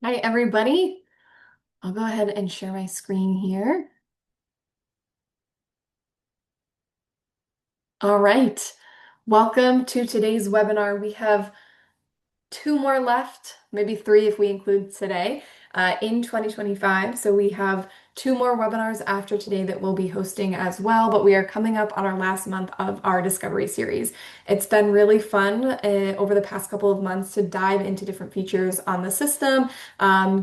Hi, everybody. I'll go ahead and share my screen here. All right. Welcome to today's webinar. We have two more left, maybe three if we include today, in 2025. So we have two more webinars after today that we'll be hosting as well, but we are coming up on our last month of our discovery series. It's been really fun over the past couple of months to dive into different features on the system,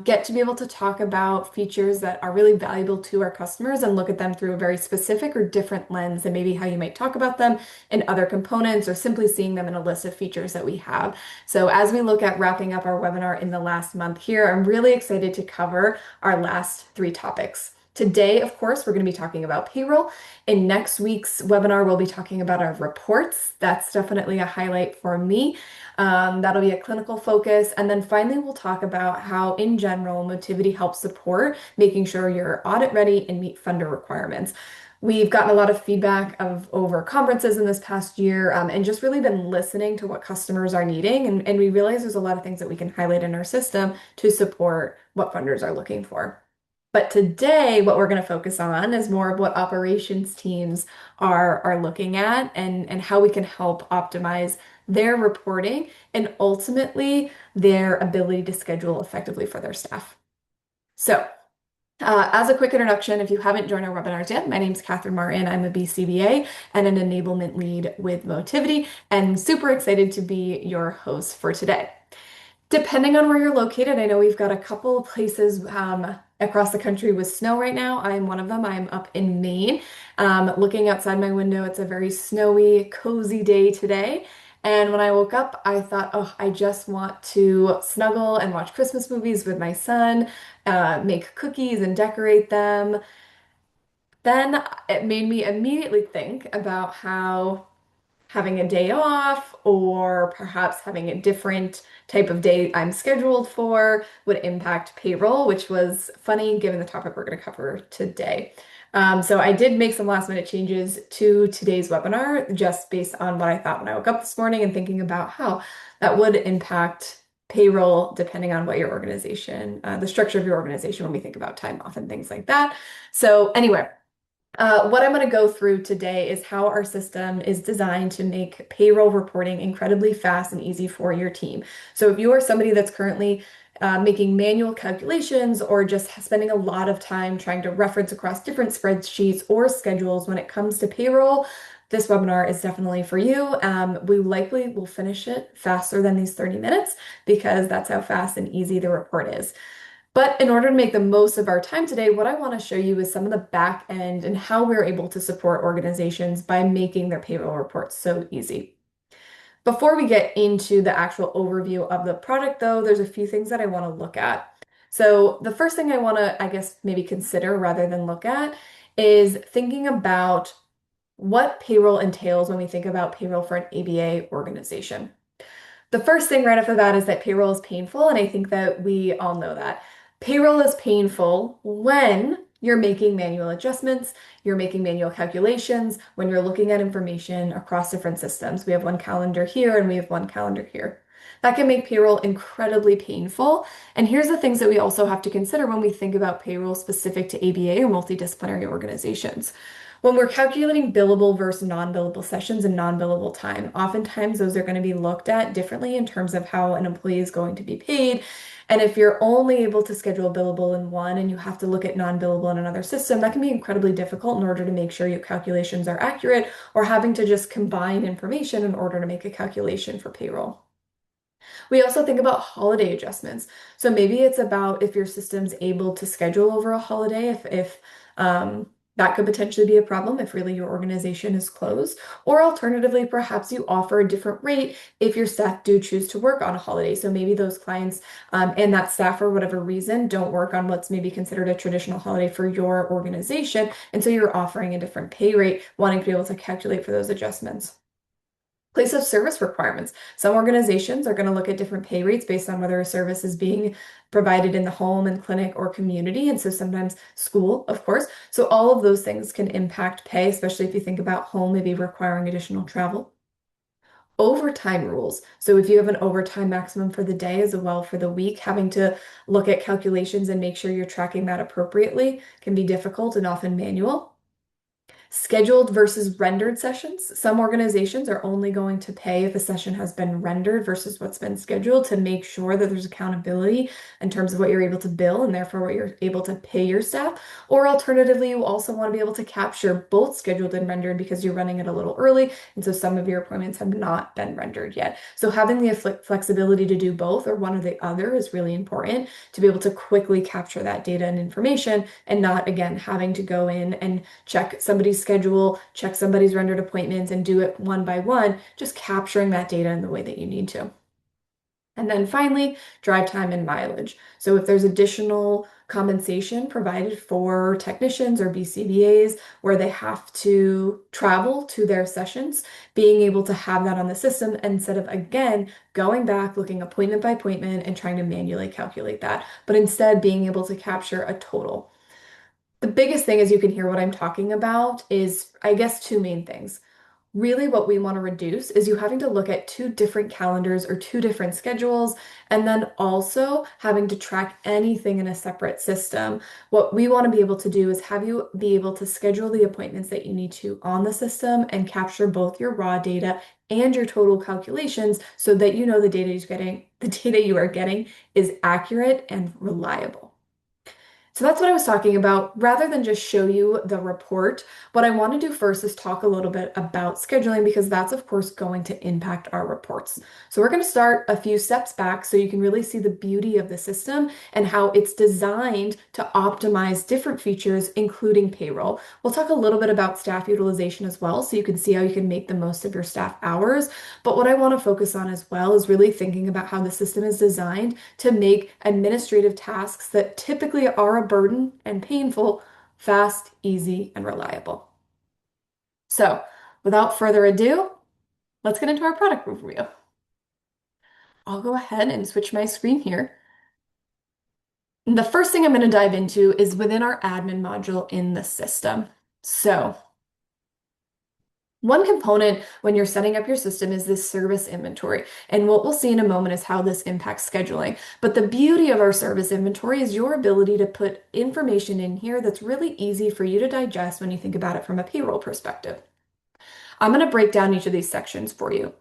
get to be able to talk about features that are really valuable to our customers and look at them through a very specific or different lens than maybe how you might talk about them in other components or simply seeing them in a list of features that we have. So as we look at wrapping up our webinar in the last month here, I'm really excited to cover our last three topics. Today, of course, we're going to be talking about payroll. In next week's webinar, we'll be talking about our reports. That's definitely a highlight for me. That'll be a clinical focus. And then finally, we'll talk about how, in general, Motivity helps support making sure you're audit ready and meet funder requirements. We've gotten a lot of feedback over conferences in this past year, and just really been listening to what customers are needing. And we realize there's a lot of things that we can highlight in our system to support what funders are looking for. But today, what we're going to focus on is more of what operations teams are looking at and how we can help optimize their reporting and ultimately their ability to schedule effectively for their staff. So, as a quick introduction, if you haven't joined our webinars yet, my name is Catherine Martin. I'm a BCBA and an enablement lead with Motivity, and super excited to be your host for today. Depending on where you're located, I know we've got a couple of places across the country with snow right now. I'm one of them. I'm up in Maine. Looking outside my window, it's a very snowy, cozy day today. And when I woke up, I thought, oh, I just want to snuggle and watch Christmas movies with my son, make cookies and decorate them. Then it made me immediately think about how having a day off or perhaps having a different type of day I'm scheduled for would impact payroll, which was funny given the topic we're going to cover today. So I did make some last minute changes to today's webinar just based on what I thought when I woke up this morning and thinking about how that would impact payroll depending on what your organization, the structure of your organization when we think about time off and things like that. So anyway, what I'm going to go through today is how our system is designed to make payroll reporting incredibly fast and easy for your team. So if you are somebody that's currently making manual calculations or just spending a lot of time trying to reference across different spreadsheets or schedules when it comes to payroll, this webinar is definitely for you. We likely will finish it faster than these 30 minutes because that's how fast and easy the report is. But in order to make the most of our time today, what I want to show you is some of the back end and how we're able to support organizations by making their payroll reports so easy. Before we get into the actual overview of the product, though, there's a few things that I want to look at. So the first thing I want to, I guess, maybe consider rather than look at is thinking about what payroll entails when we think about payroll for an ABA organization. The first thing right off the bat is that payroll is painful, and I think that we all know that. Payroll is painful when you're making manual adjustments, you're making manual calculations, when you're looking at information across different systems. We have one calendar here and we have one calendar here. That can make payroll incredibly painful. And here's the things that we also have to consider when we think about payroll specific to ABA or multidisciplinary organizations. When we're calculating billable versus non-billable sessions and non-billable time, oftentimes those are going to be looked at differently in terms of how an employee is going to be paid. And if you're only able to schedule billable in one and you have to look at non-billable in another system, that can be incredibly difficult in order to make sure your calculations are accurate or having to just combine information in order to make a calculation for payroll. We also think about holiday adjustments. So maybe it's about if your system's able to schedule over a holiday, if that could potentially be a problem if really your organization is closed. Or alternatively, perhaps you offer a different rate if your staff do choose to work on a holiday. So maybe those clients and that staff, for whatever reason, don't work on what's maybe considered a traditional holiday for your organization. And so you're offering a different pay rate, wanting to be able to calculate for those adjustments. Place of service requirements. Some organizations are going to look at different pay rates based on whether a service is being provided in the home and clinic or community. And so sometimes school, of course. So all of those things can impact pay, especially if you think about home maybe requiring additional travel. overtime rules. So if you have an overtime maximum for the day as well for the week, having to look at calculations and make sure you're tracking that appropriately can be difficult and often manual. Scheduled versus rendered sessions. Some organizations are only going to pay if a session has been rendered versus what's been scheduled to make sure that there's accountability in terms of what you're able to bill and therefore what you're able to pay your staff. Or alternatively, you also want to be able to capture both scheduled and rendered because you're running it a little early. And so some of your appointments have not been rendered yet. So having the flexibility to do both or one or the other is really important to be able to quickly capture that data and information and not, again, having to go in and check somebody's schedule, check somebody's rendered appointments, and do it one by one, just capturing that data in the way that you need to. And then finally, drive time and mileage. So if there's additional compensation provided for technicians or BCBAs where they have to travel to their sessions, being able to have that on the system instead of, again, going back, looking appointment by appointment and trying to manually calculate that, but instead being able to capture a total. The biggest thing, as you can hear what I'm talking about, is I guess two main things. Really, what we want to reduce is you having to look at two different calendars or two different schedules, and then also having to track anything in a separate system. What we want to be able to do is have you be able to schedule the appointments that you need to on the system and capture both your raw data and your total calculations so that you know the data you are getting is accurate and reliable. So that's what I was talking about. Rather than just show you the report, what I want to do first is talk a little bit about scheduling because that's, of course, going to impact our reports. So we're going to start a few steps back so you can really see the beauty of the system and how it's designed to optimize different features, including payroll. We'll talk a little bit about staff utilization as well, so you can see how you can make the most of your staff hours. But what I want to focus on as well is really thinking about how the system is designed to make administrative tasks that typically are a burden and painful, fast, easy, and reliable. So, without further ado, let's get into our product review. I'll go ahead and switch my screen here. And the first thing I'm going to dive into is within our admin module in the system. So, one component when you're setting up your system is this service inventory. And what we'll see in a moment is how this impacts scheduling. But the beauty of our service inventory is your ability to put information in here that's really easy for you to digest when you think about it from a payroll perspective. I'm going to break down each of these sections for you.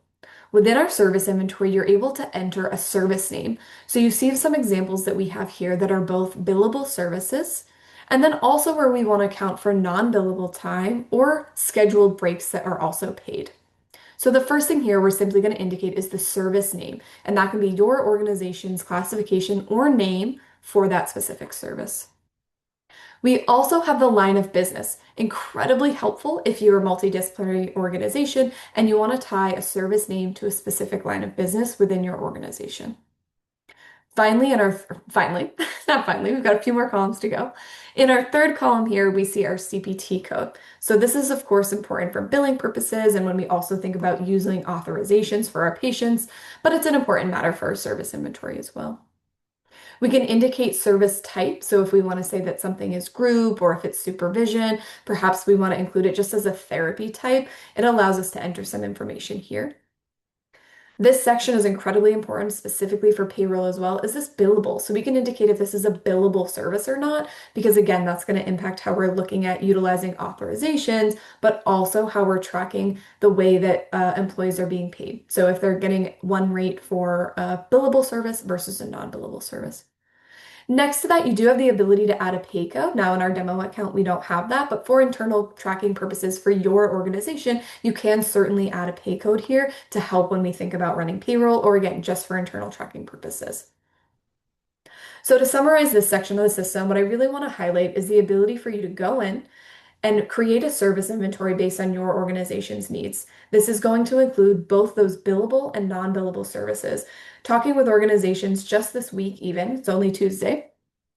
Within our service inventory, you're able to enter a service name. So you see some examples that we have here that are both billable services, and then also where we want to account for non-billable time or scheduled breaks that are also paid. So the first thing here we're simply going to indicate is the service name, and that can be your organization's classification or name for that specific service. We also have the line of business, incredibly helpful if you're a multidisciplinary organization and you want to tie a service name to a specific line of business within your organization. Finally, not finally, we've got a few more columns to go. In our third column here, we see our CPT code. So this is, of course, important for billing purposes and when we also think about using authorizations for our patients, but it's an important matter for our service inventory as well. We can indicate service type. So if we want to say that something is group or if it's supervision, perhaps we want to include it just as a therapy type. It allows us to enter some information here. This section is incredibly important specifically for payroll as well. Is this billable? So we can indicate if this is a billable service or not, because again, that's going to impact how we're looking at utilizing authorizations, but also how we're tracking the way that employees are being paid. So if they're getting one rate for a billable service versus a non-billable service. Next to that, you do have the ability to add a pay code. Now in our demo account, we don't have that, but for internal tracking purposes for your organization, you can certainly add a pay code here to help when we think about running payroll or again, just for internal tracking purposes. So to summarize this section of the system, what I really want to highlight is the ability for you to go in and create a service inventory based on your organization's needs. This is going to include both those billable and non-billable services. Talking with organizations just this week even, it's only Tuesday,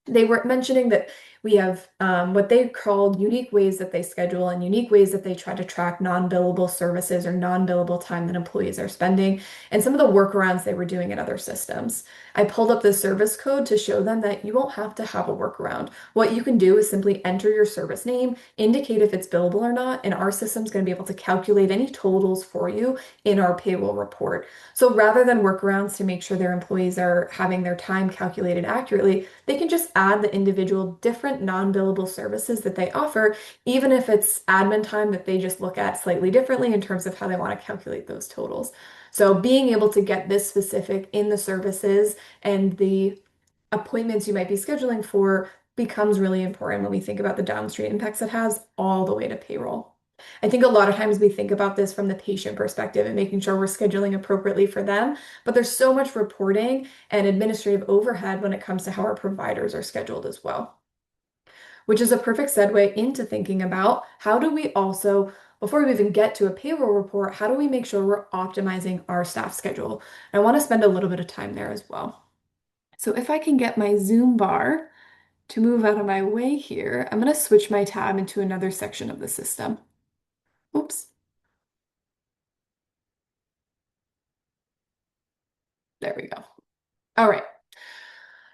they were mentioning that We have what they call unique ways that they schedule and unique ways that they try to track non-billable services or non-billable time that employees are spending, and some of the workarounds they were doing in other systems. I pulled up the service code to show them that you won't have to have a workaround. What you can do is simply enter your service name, indicate if it's billable or not, and our system's going to be able to calculate any totals for you in our payroll report. So rather than workarounds to make sure their employees are having their time calculated accurately, they can just add the individual different non-billable services that they offer, even if it's admin time that they just look at slightly differently in terms of how they want to calculate those totals. So being able to get this specific in the services and the appointments you might be scheduling for becomes really important when we think about the downstream impacts it has all the way to payroll. I think a lot of times we think about this from the patient perspective and making sure we're scheduling appropriately for them, but there's so much reporting and administrative overhead when it comes to how our providers are scheduled as well, which is a perfect segue into thinking about how do we also, before we even get to a payroll report, how do we make sure we're optimizing our staff schedule? I want to spend a little bit of time there as well. So if I can get my Zoom bar to move out of my way here, I'm going to switch my tab into another section of the system. Oops, there we go. All right.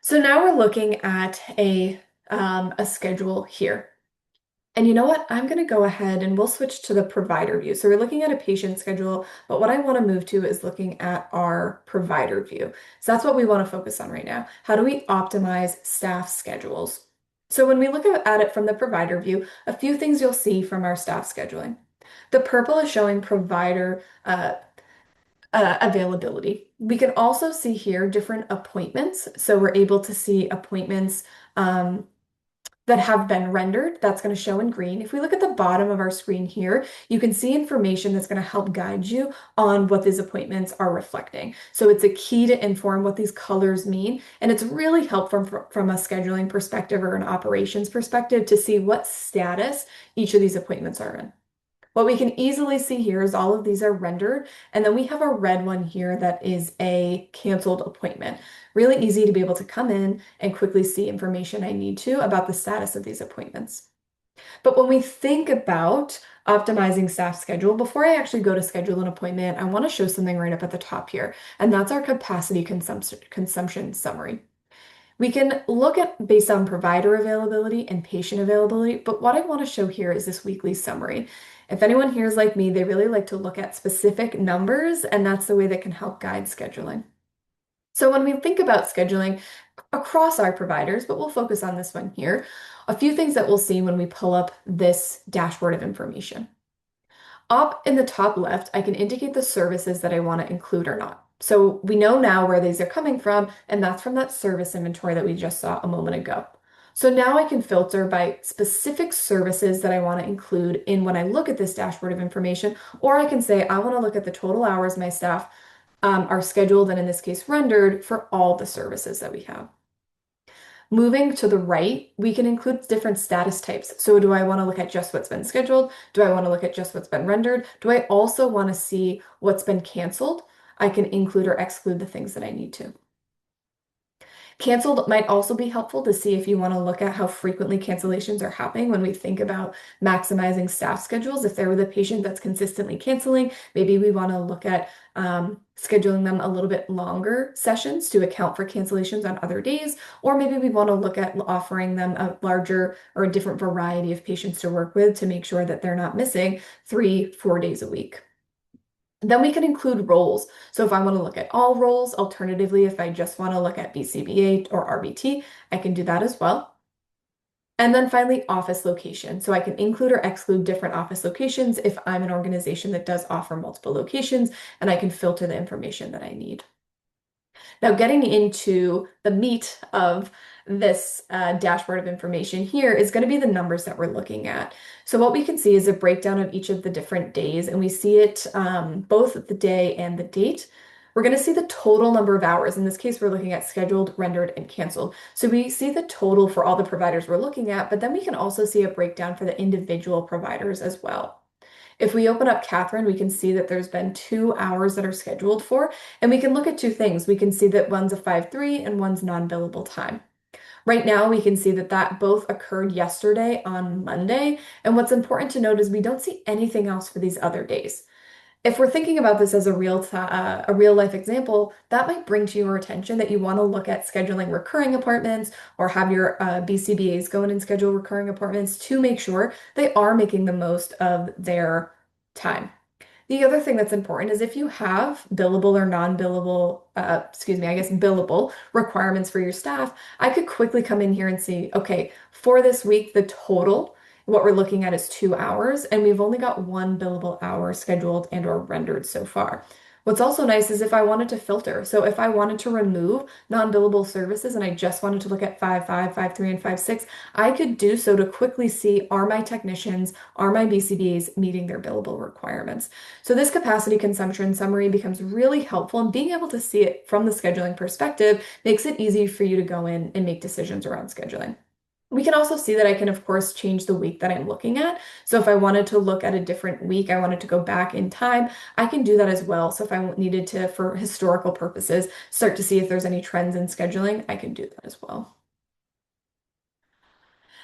So now we're looking at a schedule here. And you know what? I'm going to go ahead and we'll switch to the provider view. So we're looking at a patient schedule, but what I want to move to is looking at our provider view. So that's what we want to focus on right now. How do we optimize staff schedules? So when we look at it from the provider view, a few things you'll see from our staff scheduling. The purple is showing provider availability. We can also see here different appointments. So we're able to see appointments that have been rendered. That's going to show in green. If we look at the bottom of our screen here, you can see information that's going to help guide you on what these appointments are reflecting. So it's a key to inform what these colors mean. And it's really helpful from a scheduling perspective or an operations perspective to see what status each of these appointments are in. What we can easily see here is all of these are rendered, and then we have a red one here that is a canceled appointment. Really easy to be able to come in and quickly see information I need to about the status of these appointments. But when we think about optimizing staff schedule, before I actually go to schedule an appointment, I want to show something right up at the top here, and that's our capacity consumption summary. We can look at based on provider availability and patient availability, but what I want to show here is this weekly summary. If anyone here is like me, they really like to look at specific numbers, and that's the way that can help guide scheduling. So when we think about scheduling across our providers, but we'll focus on this one here, a few things that we'll see when we pull up this dashboard of information. Up in the top left, I can indicate the services that I want to include or not. So we know now where these are coming from, and that's from that service inventory that we just saw a moment ago. So now I can filter by specific services that I want to include in when I look at this dashboard of information, or I can say I want to look at the total hours my staff are scheduled and in this case rendered for all the services that we have. Moving to the right, we can include different status types. So do I want to look at just what's been scheduled? Do I want to look at just what's been rendered? Do I also want to see what's been canceled? I can include or exclude the things that I need to. Canceled might also be helpful to see if you want to look at how frequently cancellations are happening when we think about maximizing staff schedules. If they're with a patient that's consistently canceling, maybe we want to look at scheduling them a little bit longer sessions to account for cancellations on other days, or maybe we want to look at offering them a larger or a different variety of patients to work with to make sure that they're not missing 3-4 days a week. Then we can include roles. So if I want to look at all roles, alternatively, if I just want to look at BCBA or RBT, I can do that as well. And then finally, office location. So I can include or exclude different office locations if I'm an organization that does offer multiple locations, and I can filter the information that I need. Now, getting into the meat of this dashboard of information here is going to be the numbers that we're looking at. So what we can see is a breakdown of each of the different days, and we see it both the day and the date. We're going to see the total number of hours. In this case, we're looking at scheduled, rendered, and canceled. So we see the total for all the providers we're looking at, but then we can also see a breakdown for the individual providers as well. If we open up Catherine, we can see that there's been 2 hours that are scheduled for, and we can look at two things. We can see that one's a 5-3 and one's non-billable time. Right now, we can see that that both occurred yesterday on Monday. And what's important to note is we don't see anything else for these other days. If we're thinking about this as a real life example, that might bring to your attention that you want to look at scheduling recurring appointments or have your BCBAs go in and schedule recurring appointments to make sure they are making the most of their time. The other thing that's important is if you have billable or non-billable, excuse me, I guess billable requirements for your staff, I could quickly come in here and see, okay, for this week, the total, what we're looking at is 2 hours, and we've only got one billable hour scheduled and or rendered so far. What's also nice is if I wanted to filter. So if I wanted to remove non-billable services and I just wanted to look at 5.5, 5.3, and 5.6, I could do so to quickly see are my technicians, are my BCBAs meeting their billable requirements. So this capacity consumption summary becomes really helpful, and being able to see it from the scheduling perspective makes it easy for you to go in and make decisions around scheduling. We can also see that I can, of course, change the week that I'm looking at. So if I wanted to look at a different week, I wanted to go back in time, I can do that as well. So if I needed to, for historical purposes, start to see if there's any trends in scheduling, I can do that as well.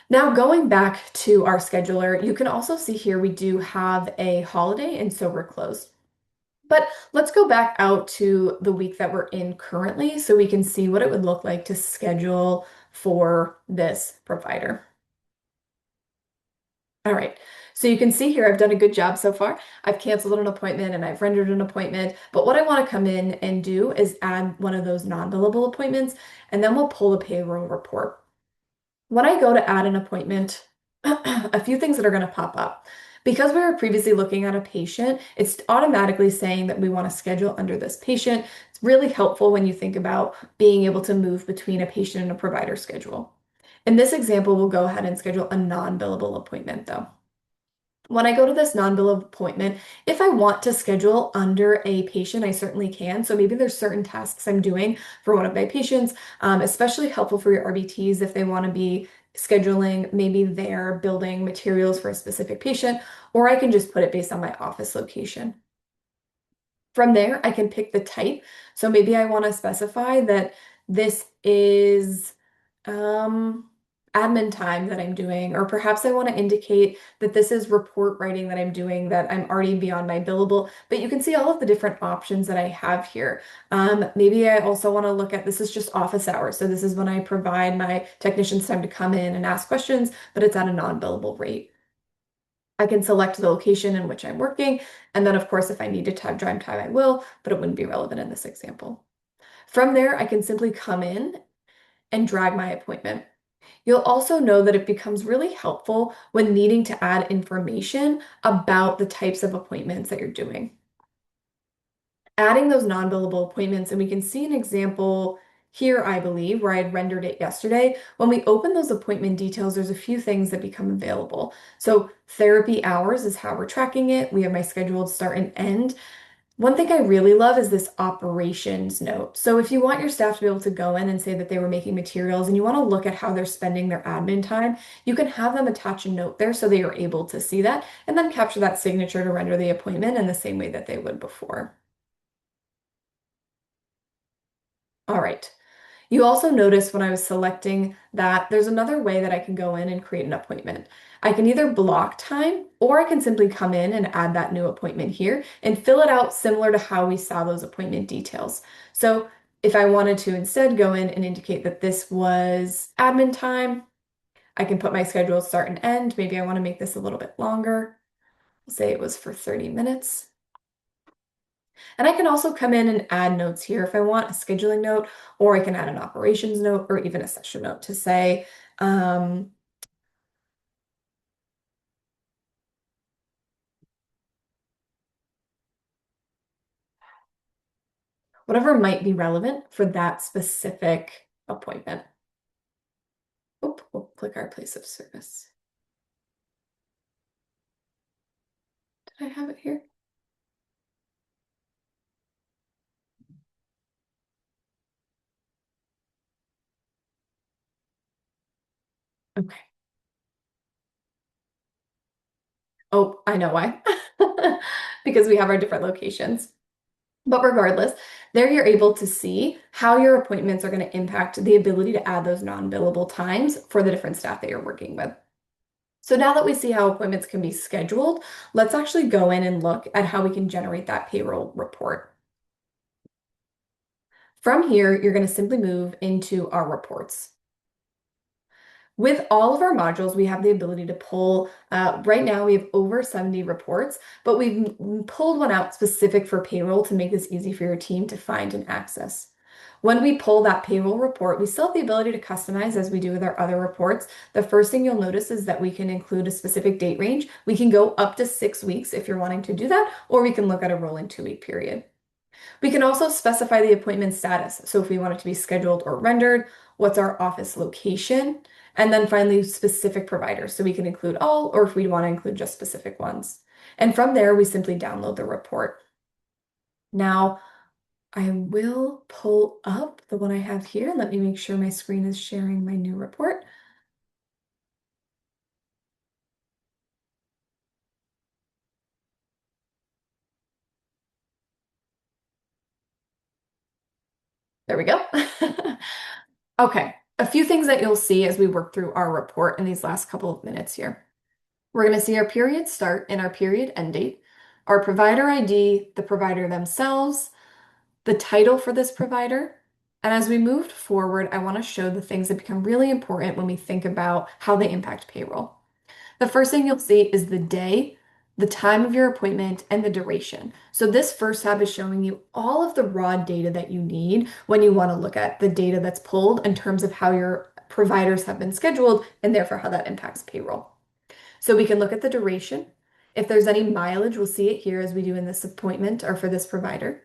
Now, going back to our scheduler, you can also see here we do have a holiday, and so we're closed. But let's go back out to the week that we're in currently so we can see what it would look like to schedule for this provider. All right, so you can see here I've done a good job so far. I've canceled an appointment and I've rendered an appointment, but what I want to come in and do is add one of those non-billable appointments, and then we'll pull the payroll report. When I go to add an appointment, a few things that are going to pop up. Because we were previously looking at a patient, it's automatically saying that we want to schedule under this patient. It's really helpful when you think about being able to move between a patient and a provider schedule. In this example, we'll go ahead and schedule a non-billable appointment though. When I go to this non-billable appointment, if I want to schedule under a patient, I certainly can. So maybe there's certain tasks I'm doing for one of my patients, especially helpful for your RBTs if they want to be scheduling, maybe they're building materials for a specific patient, or I can just put it based on my office location. From there, I can pick the type. So maybe I want to specify that this is um, admin time that I'm doing, or perhaps I want to indicate that this is report writing that I'm doing that I'm already beyond my billable. But you can see all of the different options that I have here. Maybe I also want to look at this is just office hours. So this is when I provide my technicians time to come in and ask questions, but it's at a non-billable rate. I can select the location in which I'm working, and then of course, if I need to type drive time, I will, but it wouldn't be relevant in this example. From there, I can simply come in and drag my appointment. You'll also know that it becomes really helpful when needing to add information about the types of appointments that you're doing. Adding those non-billable appointments, and we can see an example here, I believe, where I had rendered it yesterday. When we open those appointment details, there's a few things that become available. So therapy hours is how we're tracking it. We have my scheduled start and end. One thing I really love is this operations note. So if you want your staff to be able to go in and say that they were making materials and you want to look at how they're spending their admin time, you can have them attach a note there so they are able to see that and then capture that signature to render the appointment in the same way that they would before. All right. You also notice when I was selecting that there's another way that I can go in and create an appointment. I can either block time or I can simply come in and add that new appointment here and fill it out similar to how we saw those appointment details. So if I wanted to instead go in and indicate that this was admin time, I can put my schedule start and end. Maybe I want to make this a little bit longer. Say it was for 30 minutes. And I can also come in and add notes here if I want a scheduling note, or I can add an operations note or even a session note to say, um, whatever might be relevant for that specific appointment. Oop, we'll click our place of service. Did I have it here? Okay. Oh, I know why. Because we have our different locations. But regardless, there you're able to see how your appointments are going to impact the ability to add those non-billable times for the different staff that you're working with. So now that we see how appointments can be scheduled, let's actually go in and look at how we can generate that payroll report. From here, you're going to simply move into our reports. With all of our modules, we have the ability to pull, right now we have over 70 reports, but we've pulled one out specific for payroll to make this easy for your team to find and access. When we pull that payroll report, we still have the ability to customize as we do with our other reports. The first thing you'll notice is that we can include a specific date range. We can go up to 6 weeks if you're wanting to do that, or we can look at a rolling 2-week period. We can also specify the appointment status. So if we want it to be scheduled or rendered, what's our office location, and then finally specific providers. So we can include all, or if we want to include just specific ones. And from there, we simply download the report. Now, I will pull up the one I have here. Let me make sure my screen is sharing my new report. There we go. Okay, a few things that you'll see as we work through our report in these last couple of minutes here. We're going to see our period start and our period end date, our provider ID, the provider themselves, the title for this provider. And as we move forward, I want to show the things that become really important when we think about how they impact payroll. The first thing you'll see is the day, the time of your appointment, and the duration. So this first tab is showing you all of the raw data that you need when you want to look at the data that's pulled in terms of how your providers have been scheduled and therefore how that impacts payroll. So we can look at the duration. If there's any mileage, we'll see it here as we do in this appointment or for this provider.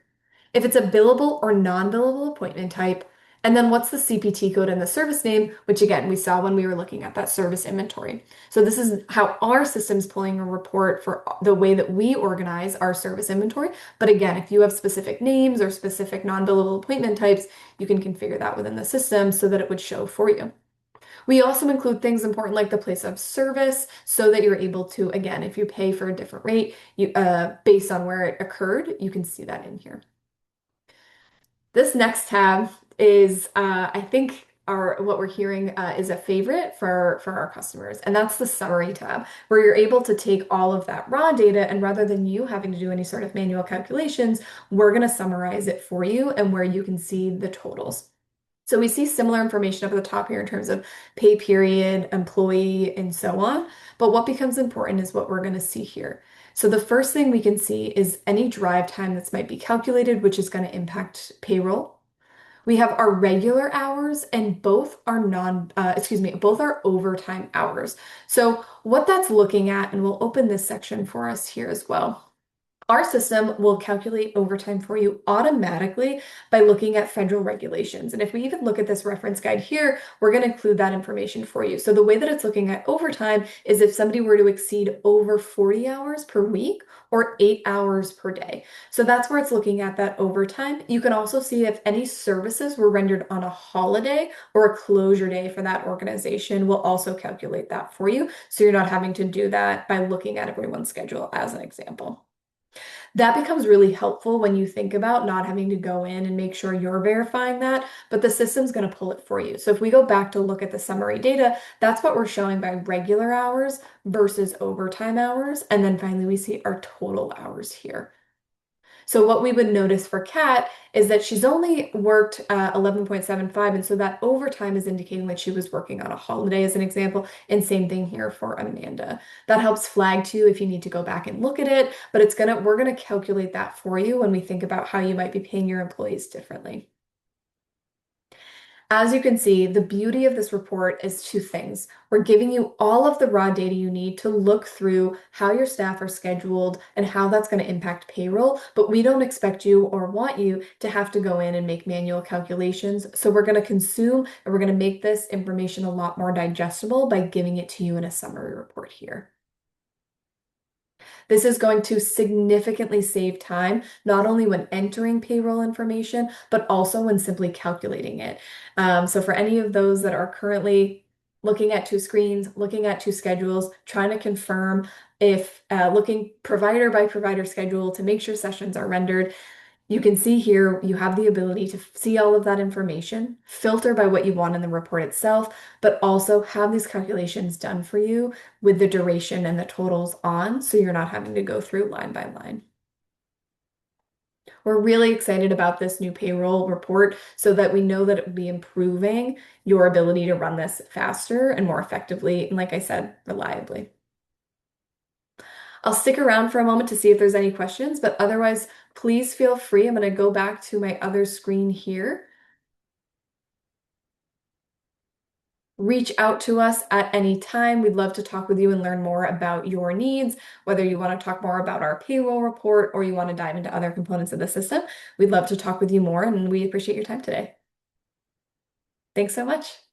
If it's a billable or non-billable appointment type, and then what's the CPT code and the service name, which again, we saw when we were looking at that service inventory. So this is how our system's pulling a report for the way that we organize our service inventory. But again, if you have specific names or specific non-billable appointment types, you can configure that within the system so that it would show for you. We also include things important like the place of service so that you're able to, again, if you pay for a different rate, based on where it occurred, you can see that in here. This next tab is, I think, what we're hearing is a favorite for our customers, and that's the summary tab, where you're able to take all of that raw data, and rather than you having to do any sort of manual calculations, we're going to summarize it for you and where you can see the totals. So we see similar information up at the top here in terms of pay period, employee, and so on. But what becomes important is what we're going to see here. So the first thing we can see is any drive time that's might be calculated, which is going to impact payroll. We have our regular hours and both are both are overtime hours. So what that's looking at, and we'll open this section for us here as well. Our system will calculate overtime for you automatically by looking at federal regulations. And if we even look at this reference guide here, we're going to include that information for you. So the way that it's looking at overtime is if somebody were to exceed over 40 hours per week or 8 hours per day. So that's where it's looking at that overtime. You can also see if any services were rendered on a holiday or a closure day for that organization, we'll also calculate that for you. So you're not having to do that by looking at everyone's schedule as an example. That becomes really helpful when you think about not having to go in and make sure you're verifying that, but the system's going to pull it for you. So if we go back to look at the summary data, that's what we're showing by regular hours versus overtime hours. And then finally, we see our total hours here. So what we would notice for Kat is that she's only worked 11.75, and so that overtime is indicating that she was working on a holiday as an example, and same thing here for Amanda. That helps flag too if you need to go back and look at it, but we're gonna calculate that for you when we think about how you might be paying your employees differently. As you can see, the beauty of this report is two things. We're giving you all of the raw data you need to look through how your staff are scheduled and how that's going to impact payroll, but we don't expect you or want you to have to go in and make manual calculations. So we're going to consume and we're going to make this information a lot more digestible by giving it to you in a summary report here. This is going to significantly save time, not only when entering payroll information, but also when simply calculating it. So for any of those that are currently looking at two screens, looking at two schedules, trying to confirm if looking provider by provider schedule to make sure sessions are rendered, You can see here you have the ability to see all of that information, filter by what you want in the report itself, but also have these calculations done for you with the duration and the totals on, so you're not having to go through line by line. We're really excited about this new payroll report so that we know that it will be improving your ability to run this faster and more effectively, and like I said, reliably. I'll stick around for a moment to see if there's any questions, but otherwise, please feel free. I'm going to go back to my other screen here. Reach out to us at any time. We'd love to talk with you and learn more about your needs, whether you want to talk more about our payroll report or you want to dive into other components of the system. We'd love to talk with you more, and we appreciate your time today. Thanks so much.